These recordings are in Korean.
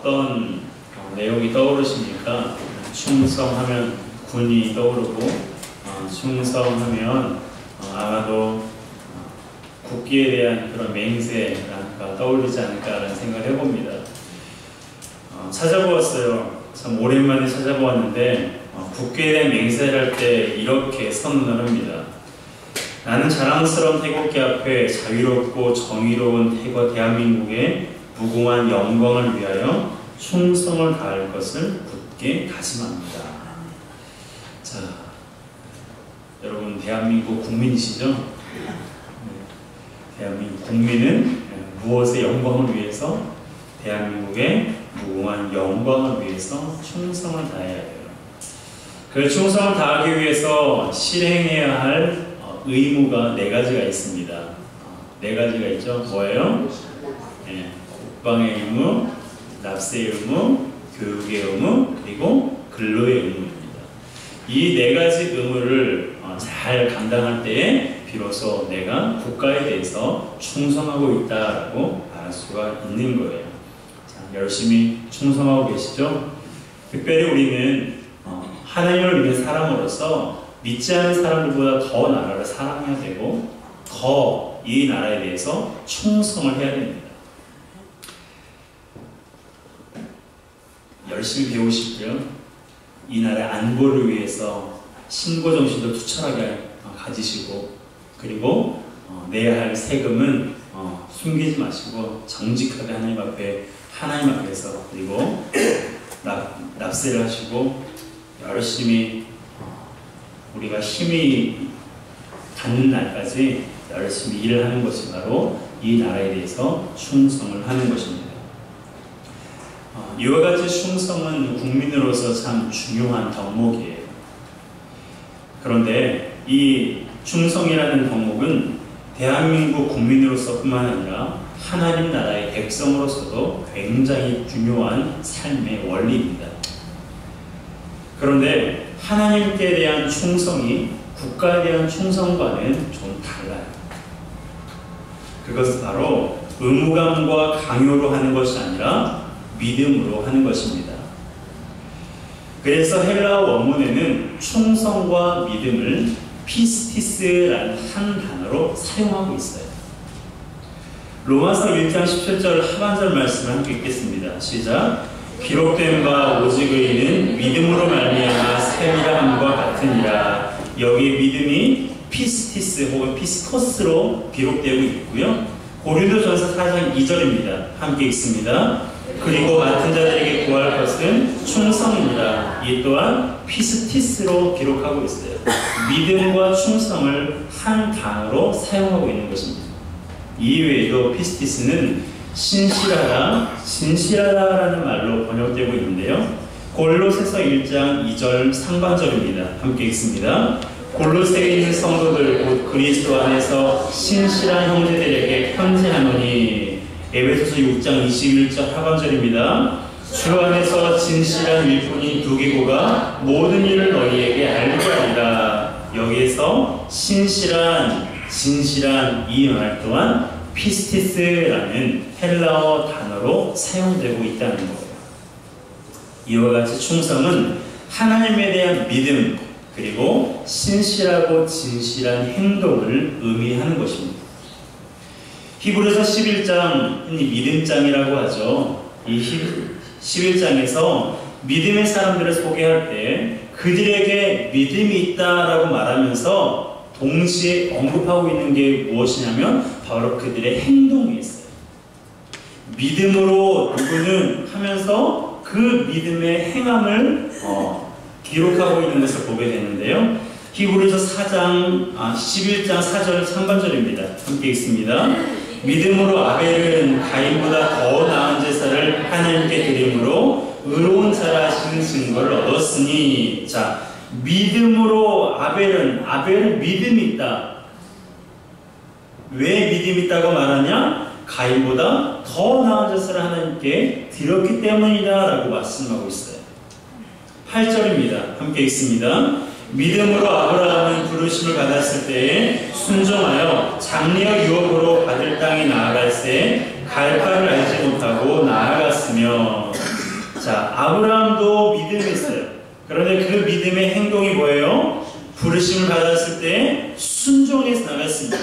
어떤 내용이 떠오르십니까? 충성하면 군이 떠오르고 충성하면 아마도 국기에 대한 그런 맹세가 떠오르지 않을까라는 생각을 해봅니다. 찾아보았어요. 참 오랜만에 찾아보았는데 국기에 대한 맹세를 할 때 이렇게 선언을 합니다. 나는 자랑스러운 태극기 앞에 자유롭고 정의로운 대한민국의 무궁한 영광을 위하여 충성을 다할 것을 굳게 다짐합니다. 자, 여러분 대한민국 국민이시죠? 대한민국 국민은 무엇의 영광을 위해서? 대한민국의 무궁한 영광을 위해서 충성을 다해야 돼요. 그 충성을 다하기 위해서 실행해야 할 의무가 4가지가 있습니다. 4가지가 있죠. 뭐예요? 국방의 의무, 납세의 의무, 교육의 의무, 그리고 근로의 의무입니다. 이 4가지 의무를 잘 감당할 때에 비로소 내가 국가에 대해서 충성하고 있다라고 말할 수가 있는 거예요. 자, 열심히 충성하고 계시죠? 특별히 우리는 하나님을 믿는 사람으로서 믿지 않은 사람들보다 더 나라를 사랑해야 되고 더 이 나라에 대해서 충성을 해야 됩니다. 열심히 배우시고요. 이 나라의 안보를 위해서 신고정신도 투철하게 가지시고 그리고 내야 할 세금은 숨기지 마시고 정직하게 하나님 앞에서 그리고 납세를 하시고 열심히 우리가 힘이 닿는 날까지 열심히 일을 하는 것이 바로 이 나라에 대해서 충성을 하는 것입니다. 이와 같이 충성은 국민으로서 참 중요한 덕목이에요. 그런데 이 충성이라는 덕목은 대한민국 국민으로서뿐만 아니라 하나님 나라의 백성으로서도 굉장히 중요한 삶의 원리입니다. 그런데 하나님께 대한 충성이 국가에 대한 충성과는 좀 달라요. 그것은 바로 의무감과 강요로 하는 것이 아니라 믿음으로 하는 것입니다. 그래서 헬라어 원문에는 충성과 믿음을 피스티스라는 한 단어로 사용하고 있어요. 로마서 1장 17절 하반절 말씀을 함께 읽겠습니다. 시작. 기록된 바 오직 의인은 믿음으로 말미암아 셈이라 함과 같으니라. 여기 믿음이 피스티스 혹은 피스토스로 기록되고 있고요. 고린도전서 4장 2절입니다. 함께 읽습니다. 그리고 맡은 자들에게 구할 것은 충성입니다. 이 또한 피스티스로 기록하고 있어요. 믿음과 충성을 한 단어로 사용하고 있는 것입니다. 이외에도 피스티스는 신실하다, 진실하다라는 말로 번역되고 있는데요. 골로새서 1장 2절 상반절입니다. 함께 읽습니다. 골로새에 있는 성도들 곧 그리스도 안에서 신실한 형제들에게 편지하노니. 에베소서 6장 21절 하반절입니다. 주 안에서 진실한 일꾼이 두기고가 모든 일을 너희에게 알게 하리라. 여기에서 신실한, 진실한 이 말 또한 피스티스라는 헬라어 단어로 사용되고 있다는 거예요. 이와 같이 충성은 하나님에 대한 믿음 그리고 신실하고 진실한 행동을 의미하는 것입니다. 히브리서 11장, 흔히 믿음장이라고 하죠. 이 11장에서 믿음의 사람들을 소개할 때 그들에게 믿음이 있다라고 말하면서 동시에 언급하고 있는 게 무엇이냐면 바로 그들의 행동이 있어요. 믿음으로 누구는 하면서 그 믿음의 행함을 기록하고 있는 것을 보게 되는데요. 히브리서 11장 4절 상반절입니다. 함께 읽습니다. 믿음으로 아벨은 가인보다 더 나은 제사를 하나님께 드림으로 의로운 자라 하시는 증거를 얻었으니. 자, 믿음으로 아벨은 믿음이 있다. 왜 믿음이 있다고 말하냐? 가인보다 더 나은 제사를 하나님께 드렸기 때문이다 라고 말씀하고 있어요. 8절입니다. 함께 읽습니다. 믿음으로 아브라함은 부르심을 받았을 때에 순종하여 장래의 유업으로 받을 땅에 나아갈 때 갈 바를 알지 못하고 나아갔으며. 자, 아브라함도 믿음이 있어요. 그런데 그 믿음의 행동이 뭐예요? 부르심을 받았을 때 순종해서 나갔습니다.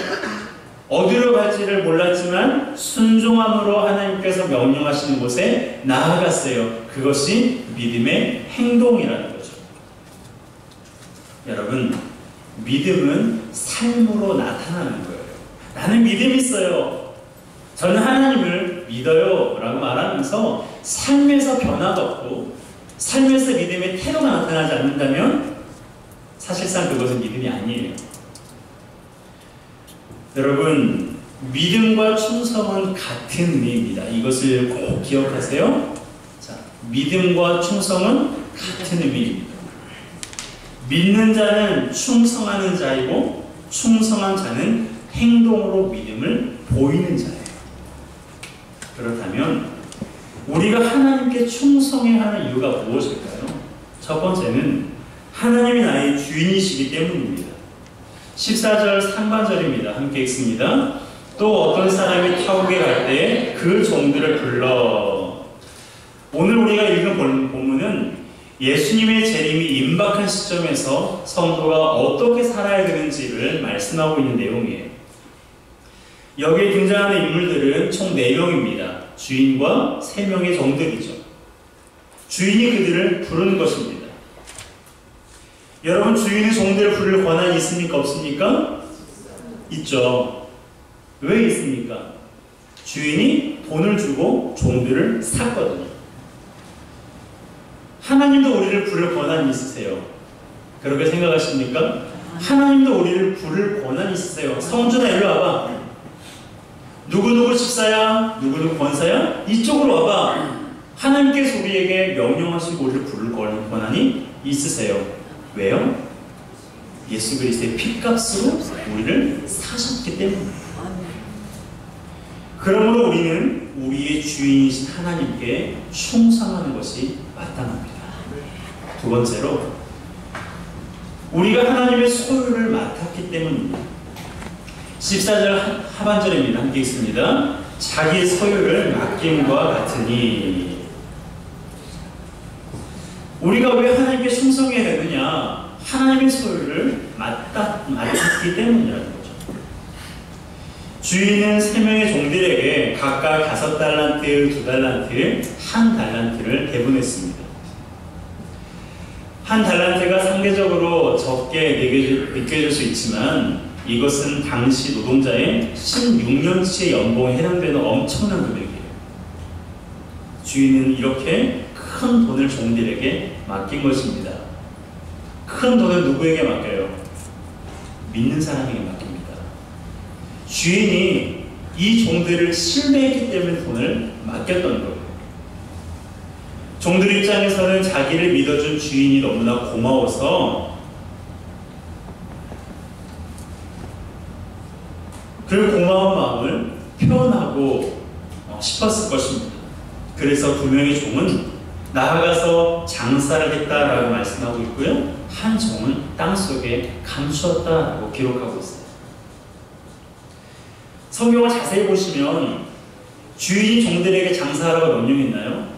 어디로 갈지를 몰랐지만 순종함으로 하나님께서 명령하시는 곳에 나아갔어요. 그것이 믿음의 행동이라는 거죠. 여러분, 믿음은 삶으로 나타나는 거예요. 나는 믿음이 있어요. 저는 하나님을 믿어요 라고 말하면서 삶에서 변화가 없고 삶에서 믿음의 태도가 나타나지 않는다면 사실상 그것은 믿음이 아니에요. 여러분, 믿음과 충성은 같은 의미입니다. 이것을 꼭 기억하세요. 자, 믿음과 충성은 같은 의미입니다. 믿는 자는 충성하는 자이고 충성한 자는 행동으로 믿음을 보이는 자예요. 그렇다면 우리가 하나님께 충성해야 하는 이유가 무엇일까요? 첫 번째는 하나님이 나의 주인이시기 때문입니다. 14절 상반절입니다. 함께 읽습니다. 또 어떤 사람이 타국에 갈 때 그 종들을 불러. 오늘 우리가 읽은 본문은 예수님의 재림이 임박한 시점에서 성도가 어떻게 살아야 되는지를 말씀하고 있는 내용이에요. 여기에 등장하는 인물들은 총 4명입니다. 주인과 3명의 종들이죠. 주인이 그들을 부르는 것입니다. 여러분, 주인의 종들을 부를 권한이 있습니까? 없습니까? 있죠. 왜 있습니까? 주인이 돈을 주고 종들을 샀거든요. 하나님도 우리를 부를 권한이 있으세요. 그렇게 생각하십니까? 하나님도 우리를 부를 권한이 있으세요. 성준아, 일로 와봐. 누구누구 집사야? 누구누구 권사야? 이쪽으로 와봐. 하나님께서 우리에게 명령하시고 우리를 부를 권한이 있으세요. 왜요? 예수 그리스도의 피값으로 우리를 사셨기 때문에. 그러므로 우리는 우리의 주인이신 하나님께 충성하는 것이 마땅합니다. 두 번째로, 우리가 하나님의 소유를 맡았기 때문입니다. 14절 하반절입니다. 함께 읽습니다. 자기 소유를 맡김과 같으니. 우리가 왜 하나님께 충성해야 되느냐? 하나님의 소유를 맡았기 때문이라는 거죠. 주인은 3명의 종들에게 각각 5달란트, 2달란트, 1달란트를 배분했습니다. 1달란트가 상대적으로 적게 느껴질 수 있지만 이것은 당시 노동자의 16년치의 연봉에 해당되는 엄청난 금액이에요. 주인은 이렇게 큰 돈을 종들에게 맡긴 것입니다. 큰 돈을 누구에게 맡겨요? 믿는 사람에게 맡깁니다. 주인이 이 종들을 신뢰했기 때문에 돈을 맡겼던 거예요. 종들 입장에서는 자기를 믿어준 주인이 너무나 고마워서 그 고마운 마음을 표현하고 싶었을 것입니다. 그래서 2명의 종은 나아가서 장사를 했다라고 말씀하고 있고요. 한 종은 땅속에 감추었다라고 기록하고 있어요. 성경을 자세히 보시면 주인이 종들에게 장사하라고 명령했나요?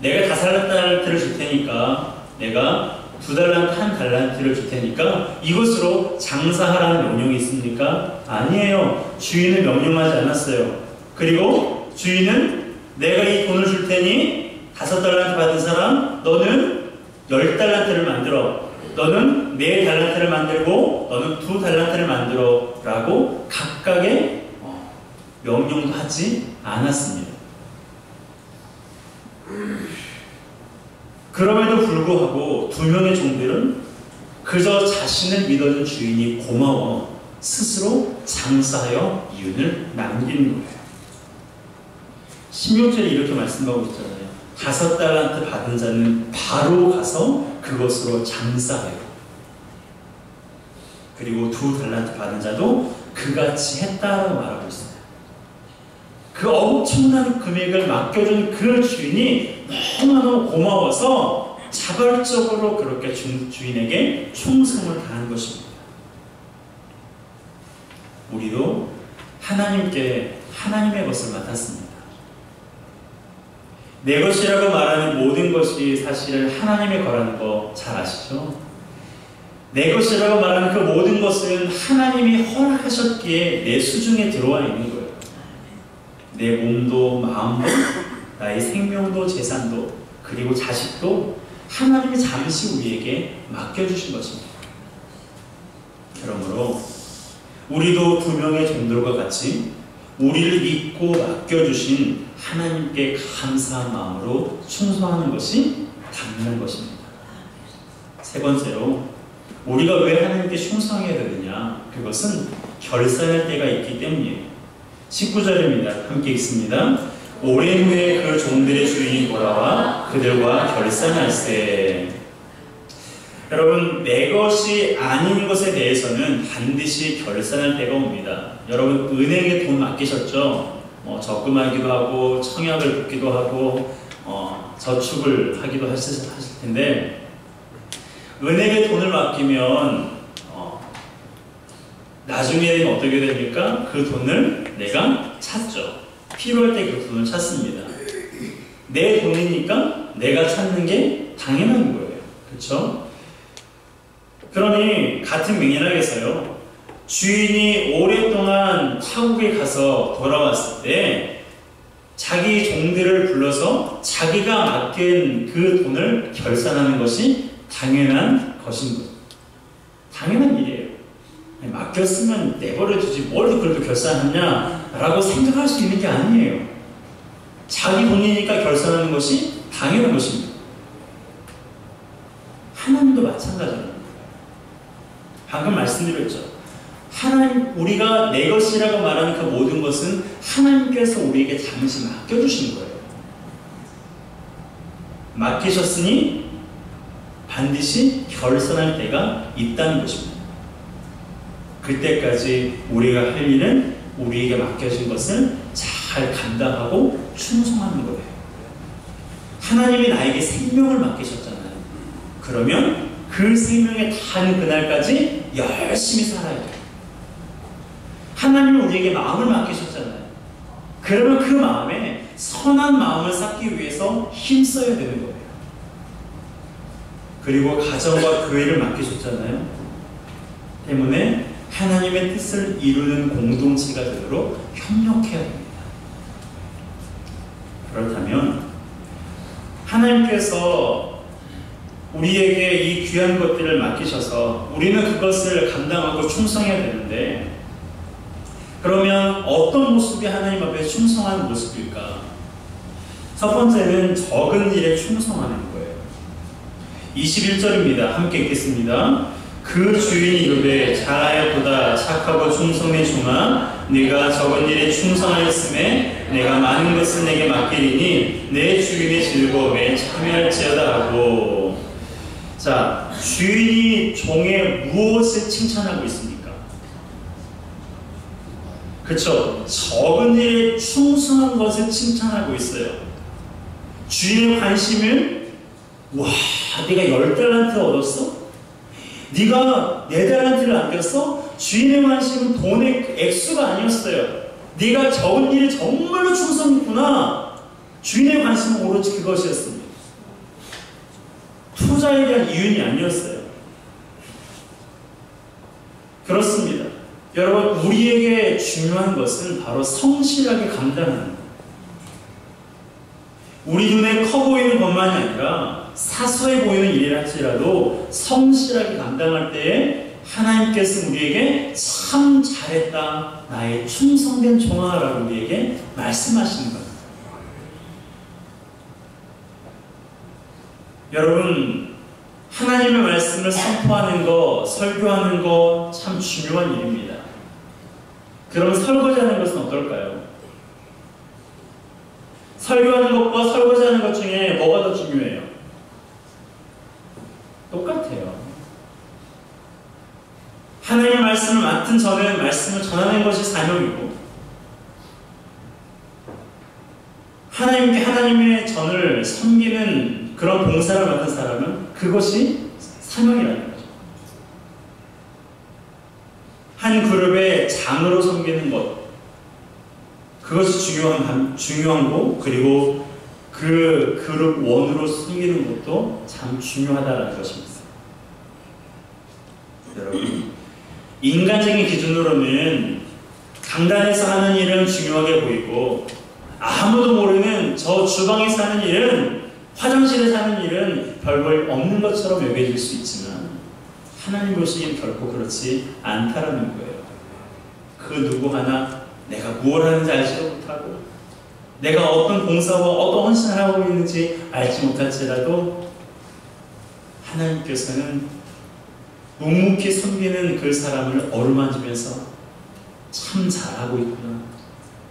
내가 5달란트를 줄 테니까, 내가 2달란트, 1달란트를 줄 테니까 이것으로 장사하라는 명령이 있습니까? 아니에요. 주인은 명령하지 않았어요. 그리고 주인은 내가 이 돈을 줄 테니 5달란트 받은 사람, 너는 10달란트를 만들어. 너는 4달란트를 만들고 너는 2달란트를 만들어 라고 각각의 명령도 하지 않았습니다. 그럼에도 불구하고 2명의 종들은 그저 자신을 믿어준 주인이 고마워 스스로 장사하여 이윤을 남기는 거예요. 16절에 이렇게 말씀하고 있잖아요. 5달란트 받은 자는 바로 가서 그것으로 장사해요. 그리고 2달란트 받은 자도 그같이 했다라고 말하고 있어요. 그 엄청난 금액을 맡겨준 그 주인이 너무너무 고마워서 자발적으로 그렇게 주인에게 충성을 다한 것입니다. 우리도 하나님께 하나님의 것을 맡았습니다. 내 것이라고 말하는 모든 것이 사실은 하나님의 거라는 거 잘 아시죠? 내 것이라고 말하는 그 모든 것은 하나님이 허락하셨기에 내 수중에 들어와 있는 거예요. 내 몸도 마음도 나의 생명도 재산도 그리고 자식도 하나님이 잠시 우리에게 맡겨주신 것입니다. 그러므로 우리도 두 명의 종들과 같이 우리를 믿고 맡겨주신 하나님께 감사한 마음으로 충성하는 것이 당연한 것입니다. 세 번째로 우리가 왜 하나님께 충성해야 되느냐? 그것은 결산할 때가 있기 때문이에요. 19절입니다. 함께 읽습니다. 오랜 후에 그 종들의 주인이 돌아와 그들과 결산할세. 여러분, 내 것이 아닌 것에 대해서는 반드시 결산할 때가 옵니다. 여러분, 은행에 돈 맡기셨죠? 적금하기도 하고 청약을 붓기도 하고 저축을 하기도 하실 텐데, 은행에 돈을 맡기면 나중에는 어떻게 됩니까? 그 돈을 내가 찾죠. 필요할 때 그 돈을 찾습니다. 내 돈이니까 내가 찾는 게 당연한 거예요. 그렇죠? 그러니 같은 맥락에서요, 주인이 오랫동안 타국에 가서 돌아왔을 때 자기 종들을 불러서 자기가 맡긴 그 돈을 결산하는 것이 당연한 것인 거죠. 당연한 일이에요. 맡겼으면 내버려두지 뭘 그렇게 결산하냐라고 생각할 수 있는 게 아니에요. 자기 돈이니까 결산하는 것이 당연한 것입니다. 하나님도 마찬가지입니다. 방금 말씀드렸죠. 하나님, 우리가 내 것이라고 말하는 그 모든 것은 하나님께서 우리에게 잠시 맡겨주신 거예요. 맡기셨으니 반드시 결산할 때가 있다는 것입니다. 그때까지 우리가 할 일은 우리에게 맡겨진 것을 잘 감당하고 충성하는 거예요. 하나님이 나에게 생명을 맡기셨잖아요. 그러면 그 생명에 닿는 그날까지 열심히 살아야 돼요. 하나님은 우리에게 마음을 맡기셨잖아요. 그러면 그 마음에 선한 마음을 쌓기 위해서 힘써야 되는 거예요. 그리고 가정과 교회를 맡기셨잖아요. 때문에 하나님의 뜻을 이루는 공동체가 되도록 협력해야 됩니다. 그렇다면 하나님께서 우리에게 이 귀한 것들을 맡기셔서 우리는 그것을 감당하고 충성해야 되는데, 그러면 어떤 모습이 하나님 앞에 충성하는 모습일까? 첫 번째는 적은 일에 충성하는 거예요. 21절입니다. 함께 읽겠습니다. 그 주인이 이르되 잘하였도다 착하고 충성의 종아, 네가 적은 일에 충성하였음에 내가 많은 것을 내게 맡기리니 내 주인의 즐거움에 참여할지어다 하고. 자, 주인이 종의 무엇을 칭찬하고 있습니까? 그렇죠? 적은 일에 충성한 것을 칭찬하고 있어요. 주인의 관심은, 와, 네가 10달란트 얻었어? 네가 4달란트를 남겼어? 주인의 관심은 돈의 액수가 아니었어요. 네가 적은 일에 정말로 충성했구나. 주인의 관심은 오로지 그것이었습니다. 투자에 대한 이윤이 아니었어요. 그렇습니다. 여러분, 우리에게 중요한 것은 바로 성실하게 감당하는 것. 우리 눈에 커 보이는 것만이 아니라 사소해 보이는 일이라 할지라도 성실하게 감당할 때에 하나님께서 우리에게 참 잘했다, 나의 충성된 종아라고 우리에게 말씀하시는 겁니다. 여러분, 하나님의 말씀을 선포하는 것, 설교하는 것 참 중요한 일입니다. 그럼 설거지하는 것은 어떨까요? 설교하는 것과 설거지하는 것 중에 뭐가 더 중요해요? 똑같아요. 하나님의 말씀을 맡은 저는 말씀을 전하는 것이 사명이고, 하나님께 하나님의 전을 섬기는 그런 봉사를 맡은 사람은 그것이 사명이라는 거죠. 한 그룹의 장으로 섬기는 것, 그것이 중요한 거, 그리고 그 그룹 원으로 숨기는 것도 참 중요하다는 것입니다. 여러분, 인간적인 기준으로는 강단에서 하는 일은 중요하게 보이고 아무도 모르는 저 주방에서 하는 일은, 화장실에서 하는 일은 별볼 없는 것처럼 여겨질 수 있지만 하나님 보시기엔 결코 그렇지 않다라는 거예요. 그 누구 하나 내가 무엇을 하는지 알지도 못하고 내가 어떤 봉사와 어떤 헌신을 하고 있는지 알지 못할지라도 하나님께서는 묵묵히 섬기는 그 사람을 어루만지면서 참 잘하고 있구나,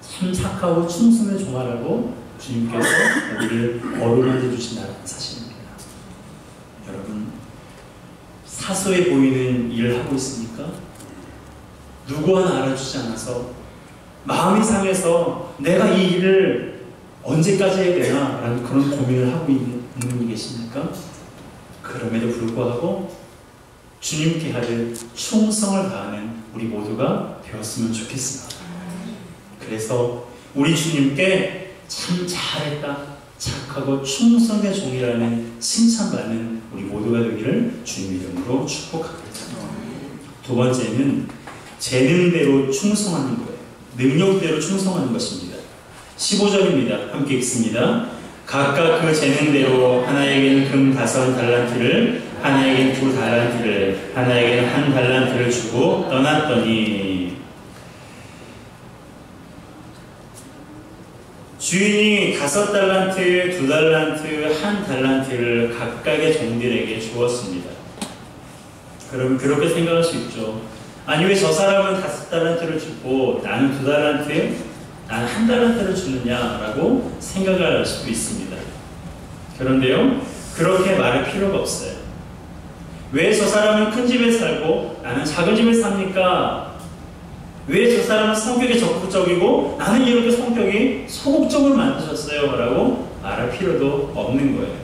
참 착하고 충성의 종아라고 주님께서 우리를 어루만져 주신다는 사실입니다. 여러분, 사소해 보이는 일을 하고 있습니까? 누구 하나 알아주지 않아서 마음이 상해서 내가 이 일을 언제까지 해야 되나 라는 그런 고민을 하고 있는 분이 계십니까? 그럼에도 불구하고 주님께 하는 충성을 다하는 우리 모두가 되었으면 좋겠습니다. 그래서 우리 주님께 참 잘했다, 착하고 충성의 종이라는 칭찬받는 우리 모두가 되기를 주님 이름으로 축복합니다. 두 번째는 재능대로 충성하는 거예요. 능력대로 충성하는 것입니다. 15절입니다. 함께 읽습니다. 각각 그 재능대로 하나에게는 금 5달란트를, 하나에게는 2달란트를, 하나에게는 1달란트를 주고 떠났더니, 주인이 5달란트, 2달란트, 1달란트를 각각의 종들에게 주었습니다. 그럼 그렇게 생각할 수 있죠. 아니, 왜 저 사람은 5달란트를 주고 나는 2달란트, 나는 1달란트를 주느냐라고 생각을 할 수도 있습니다. 그런데요, 그렇게 말할 필요가 없어요. 왜 저 사람은 큰 집에 살고 나는 작은 집에 삽니까? 왜 저 사람은 성격이 적극적이고 나는 이렇게 성격이 소극적으로 만드셨어요? 라고 말할 필요도 없는 거예요.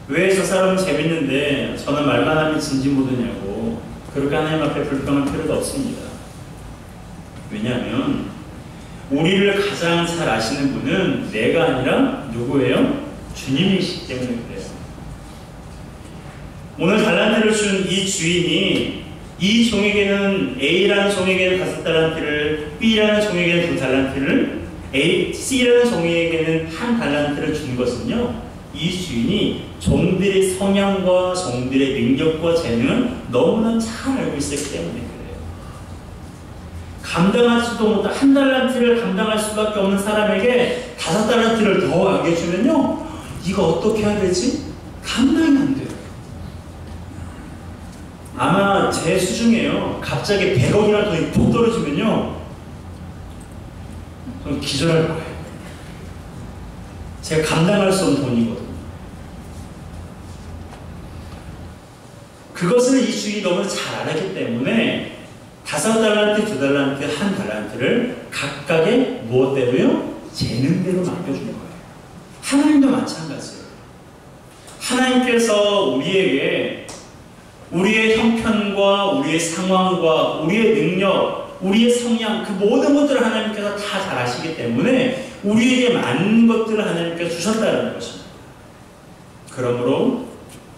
왜 저 사람은 재밌는데 저는 말만 하면 진지 모드냐고 그렇게 하나님 앞에 불평할 필요도 없습니다. 왜냐하면 우리를 가장 잘 아시는 분은 내가 아니라 누구예요? 주님이시기 때문에 그래요. 오늘 달란트를 준 이 주인이 이 종에게는, A라는 종에게는 5달란트를, B라는 종에게는 2달란트를, C라는 종에게는 1달란트를 준 것은요, 이 주인이 종들의 성향과 종들의 능력과 재능을 너무나 잘 알고 있었기 때문에 그래요. 감당하지도 못한 1달란트를 감당할 수밖에 없는 사람에게 5달란트를 더 안겨주면요, 이거 어떻게 해야 되지? 감당이 안 돼요. 아마 제 수중에요, 갑자기 100억이라는 돈이 푹 떨어지면요, 저는 기절할 거예요. 제가 감당할 수 없는 돈이거든요. 그것을 이 주인이 너무 잘 알았기 때문에 5달란트, 2달란트, 1달란트를 각각의 무엇대로요? 재능대로 맡겨준 거예요. 하나님도 마찬가지예요. 하나님께서 우리에게 우리의 형편과 우리의 상황과 우리의 능력, 우리의 성향, 그 모든 것들을 하나님께서 다 잘 아시기 때문에 우리에게 맞는 것들을 하나님께서 주셨다는 것입니다. 그러므로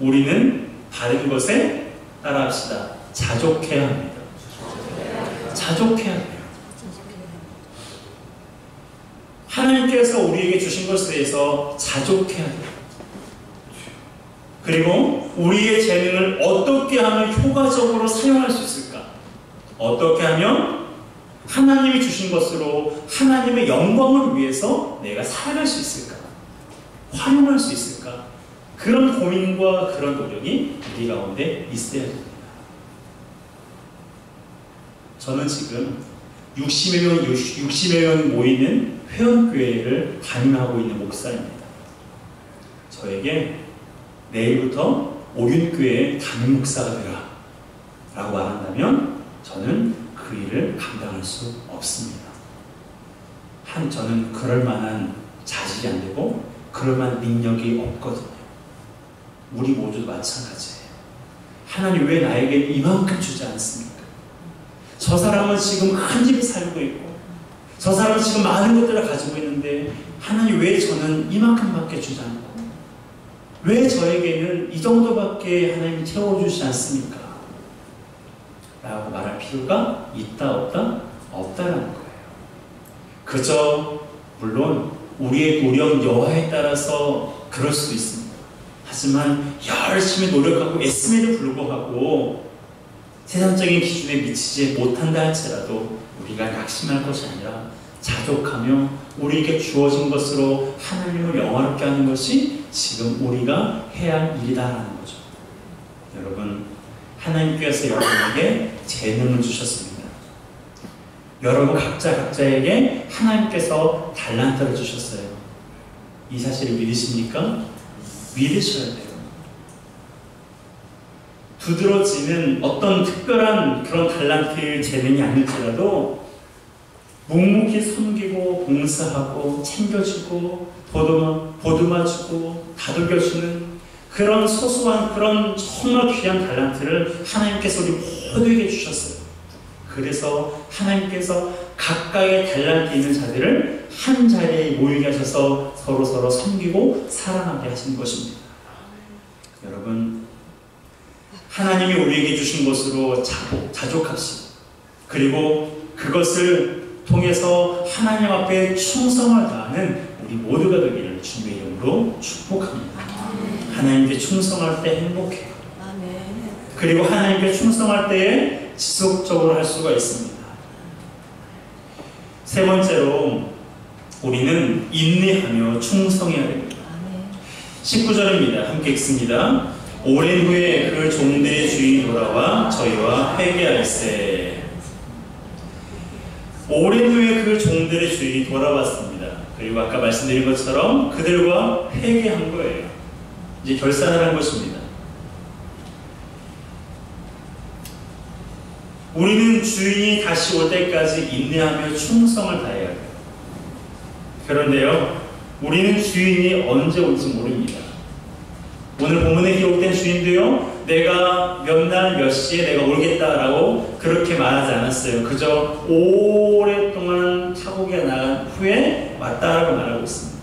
우리는 바른 것에 따라합시다. 자족해야 합니다. 자족해야 돼요. 하나님께서 우리에게 주신 것에 대해서 자족해야 돼요. 그리고 우리의 재능을 어떻게 하면 효과적으로 사용할 수 있을까? 어떻게 하면 하나님이 주신 것으로 하나님의 영광을 위해서 내가 살아갈 수 있을까? 활용할 수 있을까? 그런 고민과 그런 노력이 우리 가운데 있어야 됩니다. 저는 지금 60여 명 모이는 회원교회를 담임하고 있는 목사입니다. 저에게 내일부터 오륜교회의 담임 목사가 되라 라고 말한다면 저는 그 일을 감당할 수 없습니다. 저는 그럴 만한 자질이 안 되고 그럴 만한 능력이 없거든요. 우리 모두 마찬가지예요. 하나님 왜 나에게 이만큼 주지 않습니까? 저 사람은 지금 큰 집에 살고 있고 저 사람은 지금 많은 것들을 가지고 있는데 하나님 왜 저는 이만큼밖에 주지 않고 왜 저에게는 이 정도밖에 하나님이 채워주지 않습니까? 라고 말할 필요가 있다 없다? 없다라는 거예요. 그저 물론 우리의 노력 여하에 따라서 그럴 수도 있습니다. 하지만 열심히 노력하고 애씀에도 불구하고 세상적인 기준에 미치지 못한다 할지라도 우리가 낙심할 것이 아니라 자족하며 우리에게 주어진 것으로 하나님을 영화롭게 하는 것이 지금 우리가 해야 할 일이다라는 거죠. 여러분, 하나님께서 여러분에게 재능을 주셨습니다. 여러분 각자에게 하나님께서 달란트를 주셨어요. 이 사실을 믿으십니까? 믿으셔야 돼요. 두드러지는 어떤 특별한 그런 달란트 재능이 아닐지라도 묵묵히 섬기고 봉사하고 챙겨주고 보듬어주고 다독여주는 그런 소소한 그런 정말 귀한 달란트를 하나님께서 우리 모두에게 주셨어요. 그래서 하나님께서 각각의 달란트 있는 자들을 한 자리에 모이게 하셔서 서로 섬기고 사랑하게 하신 것입니다. 여러분, 하나님이 우리에게 주신 것으로 자족합시다. 그리고 그것을 통해서 하나님 앞에 충성을 다하는 우리 모두가 되기를 주님의 이름으로 축복합니다. 하나님께 충성할 때 행복해요. 그리고 하나님께 충성할 때에 지속적으로 할 수가 있습니다. 세 번째로 우리는 인내하며 충성해야 됩니다. 19절입니다. 함께 읽습니다. 오랜 후에 그 종들의 주인이 돌아와 저희와 회개할세. 오랜 후에 그 종들의 주인이 돌아왔습니다. 그리고 아까 말씀드린 것처럼 그들과 회개한 거예요. 이제 결산을 한 것입니다. 우리는 주인이 다시 올 때까지 인내하며 충성을 다해야 해요. 그런데요, 우리는 주인이 언제 올지 모릅니다. 오늘 본문에 기록된 주인도요, 내가 몇 날 몇 시에 내가 오겠다라고 그렇게 말하지 않았어요. 그저 오랫동안 타국에 나간 후에 왔다라고 말하고 있습니다.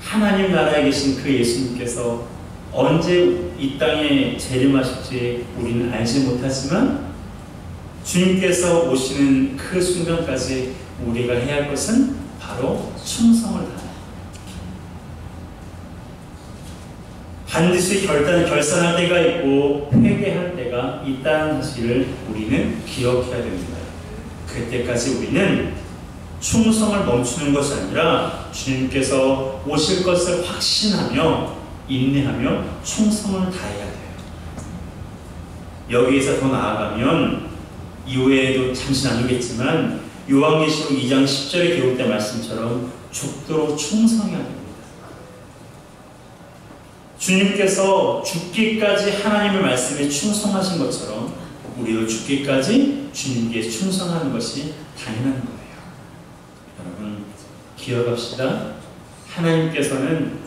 하나님 나라에 계신 그 예수님께서 언제 이 땅에 재림하실지 우리는 알지 못하지만 주님께서 오시는 그 순간까지 우리가 해야 할 것은 바로 충성을 다하는, 반드시 결산할 때가 있고 회개할 때가 있다는 사실을 우리는 기억해야 됩니다. 그때까지 우리는 충성을 멈추는 것이 아니라 주님께서 오실 것을 확신하며 인내하며 충성을 다해야 돼요. 여기에서 더 나아가면 이후에도 잠시 나누겠지만 요한계시록 2장 10절에 기록된 말씀처럼 죽도록 충성해야 됩니다. 주님께서 죽기까지 하나님의 말씀에 충성하신 것처럼 우리도 죽기까지 주님께 충성하는 것이 당연한 거예요. 여러분, 기억합시다. 하나님께서는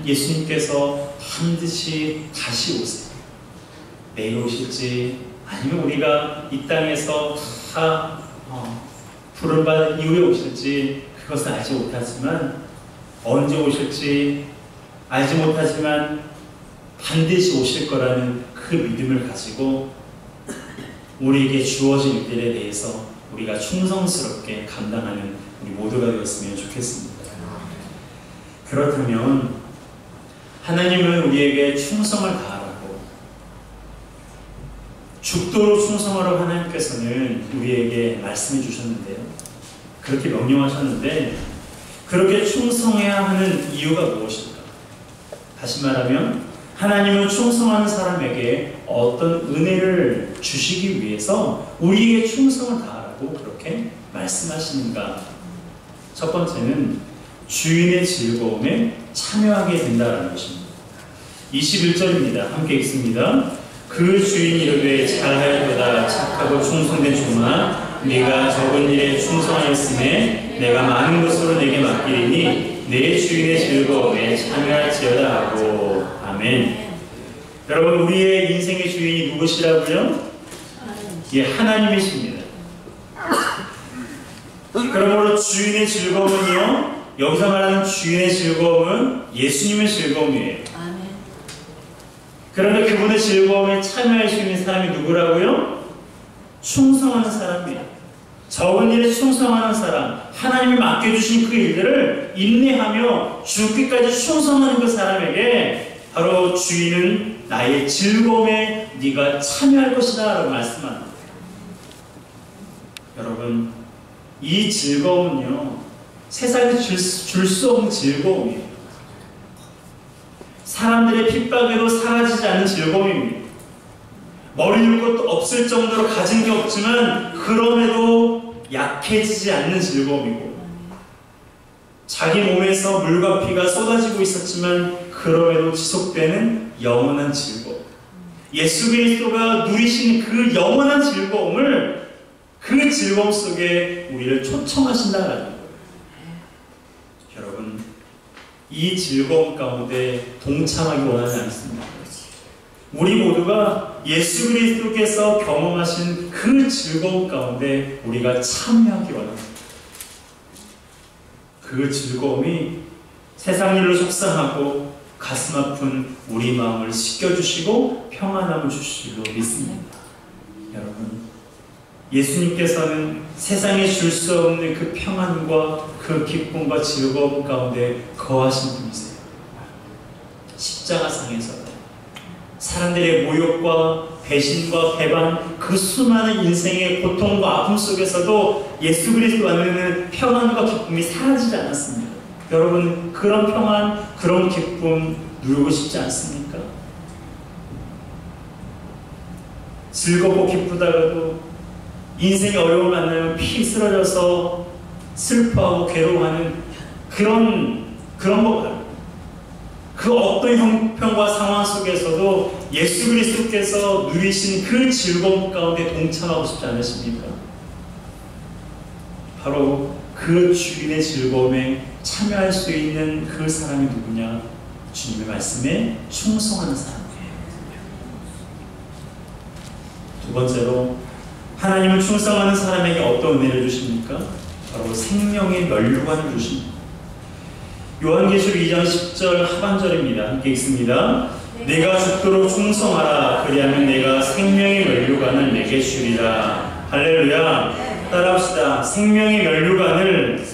예수님께서 반드시 다시 오세요. 내일 오실지 아니면 우리가 이 땅에서 다 부름받은 이후에 오실지 그것은 알지 못하지만, 언제 오실지 알지 못하지만 반드시 오실 거라는 그 믿음을 가지고 우리에게 주어진 일들에 대해서 우리가 충성스럽게 감당하는 우리 모두가 되었으면 좋겠습니다. 그렇다면 하나님은 우리에게 충성을 다하라고, 죽도록 충성하라고 하나님께서는 우리에게 말씀해 주셨는데요. 그렇게 명령하셨는데 그렇게 충성해야 하는 이유가 무엇일까? 다시 말하면 하나님은 충성하는 사람에게 어떤 은혜를 주시기 위해서 우리에게 충성을 다하라고 그렇게 말씀하시는가? 첫 번째는 주인의 즐거움에 참여하게 된다는 것입니다. 21절입니다. 함께 읽습니다. 그 주인이 이르되 잘하였도다 착하고 충성된 종아, 네가 적은 일에 충성하였으매 내가 많은 것으로 내게 맡기리니 내 주인의 즐거움에 참여할지어다 하고. 아멘. 여러분, 우리의 인생의 주인이 누구시라고요? 예, 하나님이십니다. 그러므로 주인의 즐거움은요, 여기서 말하는 주인의 즐거움은 예수님의 즐거움이에요. 아멘. 그런데 그분의 즐거움에 참여할 수 있는 사람이 누구라고요? 충성하는 사람이에요. 적은 일에 충성하는 사람, 하나님이 맡겨주신 그 일들을 인내하며 죽기까지 충성하는 그 사람에게 바로 주인은 나의 즐거움에 네가 참여할 것이다 라고 말씀합니다. 여러분, 이 즐거움은요, 세상에 줄 수 없는 즐거움이에요. 사람들의 핍박에도 사라지지 않는 즐거움입니다. 머리 줄 것도 없을 정도로 가진 게 없지만 그럼에도 약해지지 않는 즐거움이고, 자기 몸에서 물과 피가 쏟아지고 있었지만 그럼에도 지속되는 영원한 즐거움, 예수 그리스도가 누리신 그 영원한 즐거움을, 그 즐거움 속에 우리를 초청하신다는 거예요. 여러분, 이 즐거움 가운데 동참하기 원하지 않습니다. 우리 모두가 예수 그리스도께서 경험하신 그 즐거움 가운데 우리가 참여하기 원합니다. 그 즐거움이 세상 일로 속상하고 가슴 아픈 우리 마음을 씻겨주시고 평안함을 주시기로 믿습니다. 여러분, 예수님께서는 세상에 줄 수 없는 그 평안과 그 기쁨과 즐거움 가운데 거하신 분이세요. 십자가상에서 사람들의 모욕과 배신과 배반, 그 수많은 인생의 고통과 아픔 속에서도 예수 그리스도 안에는 평안과 기쁨이 사라지지 않았습니다. 여러분, 그런 평안, 그런 기쁨 누리고 싶지 않습니까? 즐겁고 기쁘다가도 인생의 어려움을 만나면 피 쓰러져서 슬퍼하고 괴로워하는 그런 것, 그 어떤 형편과 상황 속에서도 예수 그리스도께서 누리신 그 즐거움 가운데 동참하고 싶지 않으십니까? 바로 그 주인의 즐거움에 참여할 수 있는 그 사람이 누구냐? 주님의 말씀에 충성하는 사람이에요. 두 번째로, 하나님을 충성하는 사람에게 어떤 은혜를 주십니까? 바로 생명의 면류관을 주십니다. 요한계시록 2장 10절 하반절입니다. 함께 읽습니다. 내가 죽도록 충성하라. 그리하면 내가 생명의 면류관을 내게 주리라. 할렐루야. 따라합시다. 생명의 면류관을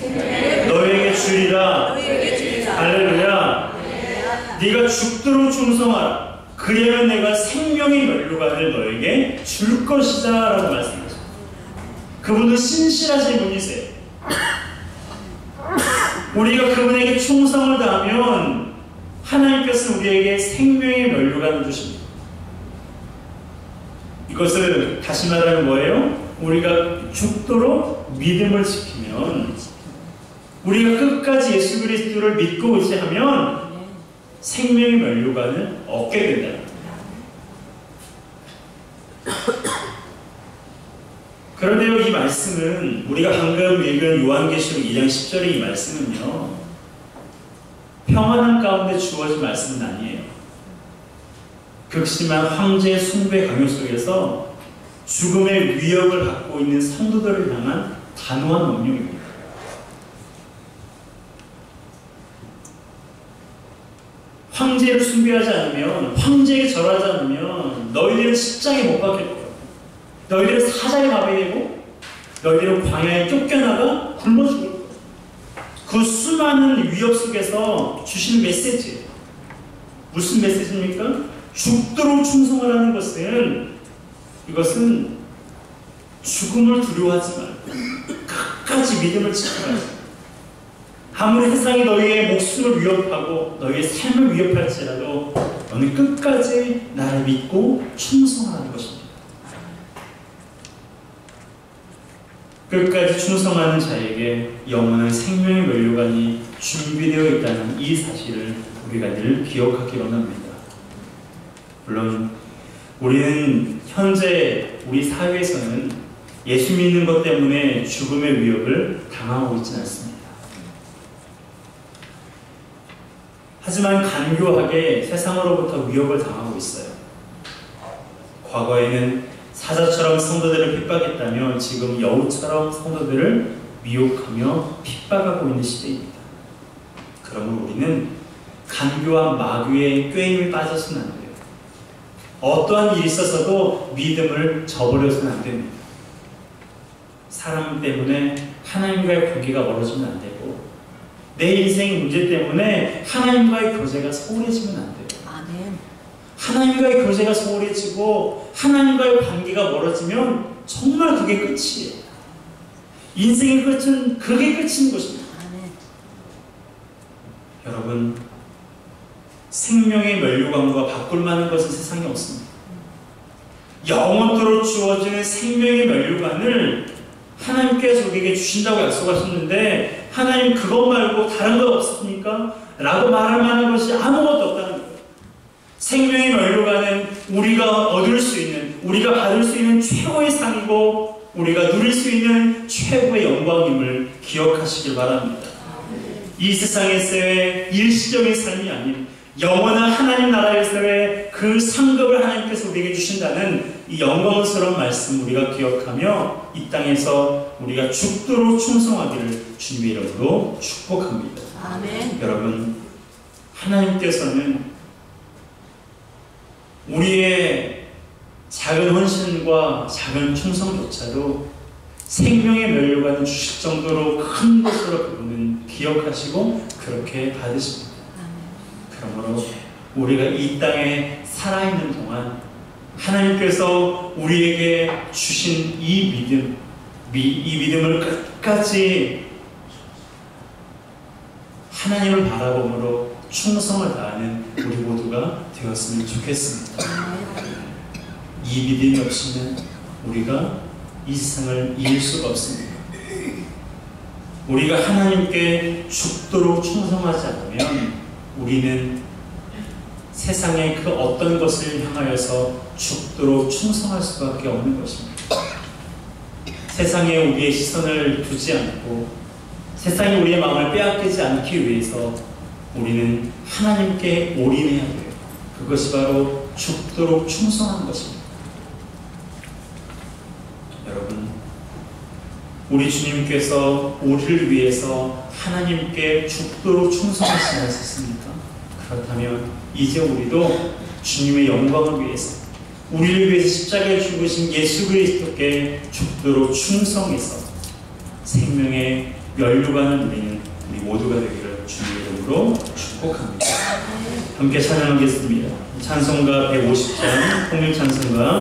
너에게 주리라. 할렐루야. 네가 죽도록 충성하라. 그리하면 내가 생명의 면류관을 너에게 줄 것이다 라고 말씀하셨습니다. 그분은 신실하신 분이세요. 우리가 그분에게 충성을 다하면 하나님께서 우리에게 생명의 면류관을 주십니다. 이것을 다시 말하면 뭐예요? 우리가 죽도록 믿음을 지키면, 우리가 끝까지 예수 그리스도를 믿고 의지하면 생명의 면류관을 얻게 된다. 그런데요, 이 말씀은, 우리가 방금 읽은 요한계시록 2장 10절의 이 말씀은요, 평안한 가운데 주어진 말씀은 아니에요. 극심한 황제의 숭배 강요 속에서 죽음의 위협을 받고 있는 성도들을 향한 단호한 명령입니다. 황제를 숭배하지 않으면, 황제에게 절하지 않으면 너희들은 십장에 못 박힐 거야. 너희들은 사자에 마비되고 너희들은 광야에 쫓겨나가 굶어 죽을 거야. 그 수많은 위협 속에서 주시는 메시지, 무슨 메시지입니까? 죽도록 충성하라는 것은, 이것은 죽음을 두려워하지 말고 끝까지 믿음을 지켜야지. 아무리 세상이 너희의 목숨을 위협하고 너희의 삶을 위협할지라도 너는 끝까지 나를 믿고 충성하는 것입니다. 끝까지 충성하는 자에게 영원한 생명의 면류관이 준비되어 있다는 이 사실을 우리가 늘 기억하기 원합니다. 물론 우리는 현재 우리 사회에서는 예수 믿는 것 때문에 죽음의 위협을 당하고 있지는 않습니다. 하지만 간교하게 세상으로부터 위협을 당하고 있어요. 과거에는 사자처럼 성도들을 핍박했다면 지금 여우처럼 성도들을 미혹하며 핍박하고 있는 시대입니다. 그러므로 우리는 간교와 마귀의 꾀임에 빠져서는 안 돼요. 어떠한 일이 있어서도 믿음을 저버려서는 안 됩니다. 사람 때문에 하나님과의 관계가 멀어지면 안 되고 내 인생의 문제 때문에 하나님과의 교제가 소홀해지면 안 돼요. 아멘. 하나님과의 교제가 소홀해지고 하나님과의 관계가 멀어지면 정말 그게 끝이에요. 인생의 끝은 그게 끝인 것입니다. 아멘. 여러분, 생명의 면류관과 바꿀 만한 것은 세상에 없습니다. 영원토록 주어지는 생명의 면류관을 하나님께서 우리에게 주신다고 약속하셨는데 하나님 그것 말고 다른 것 없습니까? 라고 말할 만한 것이 아무것도 없다는 거예요. 생명의 면류관은 우리가 얻을 수 있는, 우리가 받을 수 있는 최고의 상이고 우리가 누릴 수 있는 최고의 영광임을 기억하시길 바랍니다. 이 세상에서의 일시적인 삶이 아닌 영원한 하나님 나라에서의 그 상급을 하나님께서 우리에게 주신다는 이 영광스러운 말씀 우리가 기억하며 이 땅에서 우리가 죽도록 충성하기를 주님의 이름으로 축복합니다. 아멘. 여러분, 하나님께서는 우리의 작은 헌신과 작은 충성조차도 생명의 면류관을 주실 정도로 큰 것으로 그분은 기억하시고 그렇게 받으십니다. 그러므로 우리가 이 땅에 살아있는 동안 하나님께서 우리에게 주신 이 믿음, 이 믿음을 끝까지 하나님을 바라봄으로 충성을 다하는 우리 모두가 되었으면 좋겠습니다. 이 믿음이 없이는 우리가 이 세상을 이길 수가 없습니다. 우리가 하나님께 죽도록 충성하지 않으면 우리는 세상의 그 어떤 것을 향하여서 죽도록 충성할 수밖에 없는 것입니다. 세상에 우리의 시선을 두지 않고 세상이 우리의 마음을 빼앗기지 않기 위해서 우리는 하나님께 올인해야 돼요. 그것이 바로 죽도록 충성하는 것입니다. 여러분, 우리 주님께서 우리를 위해서 하나님께 죽도록 충성하시지 않으셨습니까? 그렇다면 이제 우리도 주님의 영광을 위해서 우리를 위해서 십자가에 죽으신 예수 그리스도께 죽도록 충성해서 생명의 면류관을 누리는 우리 모두가 되기를 주님의 이름으로 축복합니다. 함께 찬양하겠습니다. 찬송가 150장 통일 찬송가